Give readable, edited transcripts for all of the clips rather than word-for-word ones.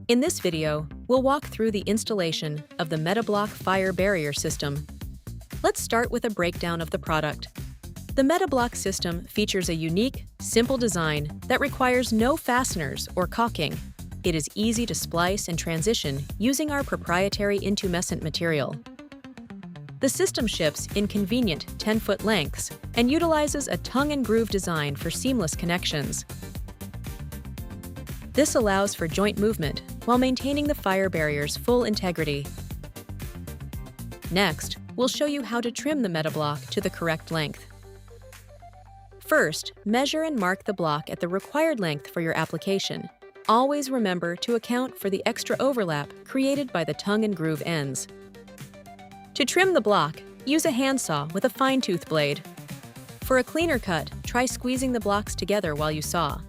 In this video, we'll walk through the installation of the MetaBlock fire barrier system. Let's start with a breakdown of the product. The MetaBlock system features a unique, simple design that requires no fasteners or caulking. It is easy to splice and transition using our proprietary intumescent material. The system ships in convenient 10-foot lengths and utilizes a tongue and groove design for seamless connections. This allows for joint movement while maintaining the fire barrier's full integrity. Next, we'll show you how to trim the MetaBlock to the correct length. First, measure and mark the block at the required length for your application. Always remember to account for the extra overlap created by the tongue and groove ends. To trim the block, use a handsaw with a fine-tooth blade. For a cleaner cut, try squeezing the blocks together while you saw.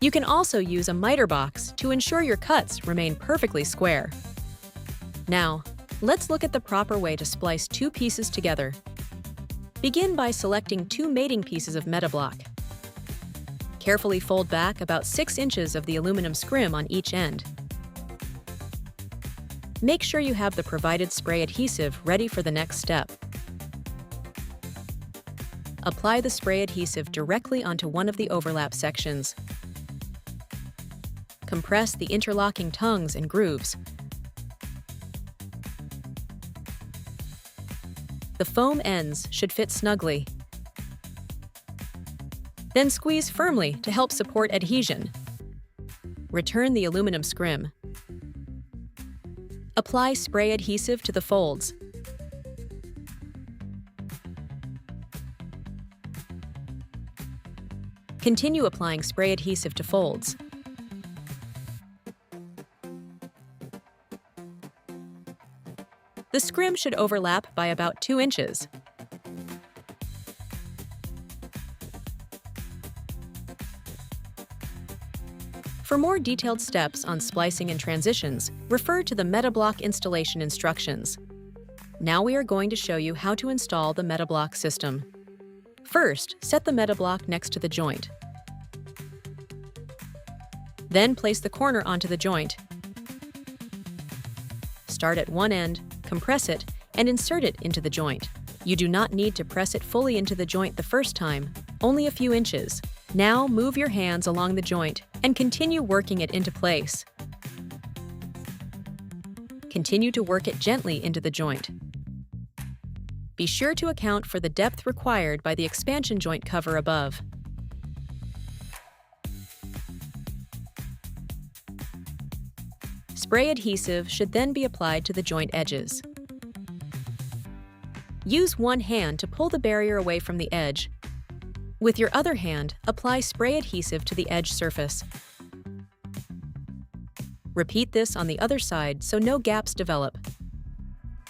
You can also use a miter box to ensure your cuts remain perfectly square. Now, let's look at the proper way to splice two pieces together. Begin by selecting two mating pieces of MetaBlock. Carefully fold back about 6 inches of the aluminum scrim on each end. Make sure you have the provided spray adhesive ready for the next step. Apply the spray adhesive directly onto one of the overlap sections. Compress the interlocking tongues and grooves. The foam ends should fit snugly. Then squeeze firmly to help support adhesion. Return the aluminum scrim. Apply spray adhesive to the folds. Continue applying spray adhesive to folds. The scrim should overlap by about 2 inches. For more detailed steps on splicing and transitions, refer to the MetaBlock installation instructions. Now we are going to show you how to install the MetaBlock system. First, set the MetaBlock next to the joint. Then place the corner onto the joint. Start at one end, compress it, and insert it into the joint. You do not need to press it fully into the joint the first time, only a few inches. Now move your hands along the joint and continue working it into place. Continue to work it gently into the joint. Be sure to account for the depth required by the expansion joint cover above. Spray adhesive should then be applied to the joint edges. Use one hand to pull the barrier away from the edge. With your other hand, apply spray adhesive to the edge surface. Repeat this on the other side so no gaps develop.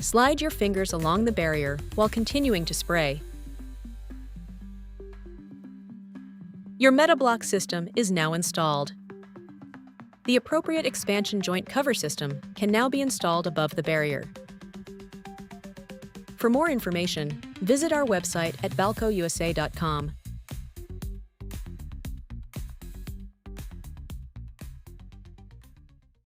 Slide your fingers along the barrier while continuing to spray. Your MetaBlock system is now installed. The appropriate expansion joint cover system can now be installed above the barrier. For more information, visit our website at balcousa.com.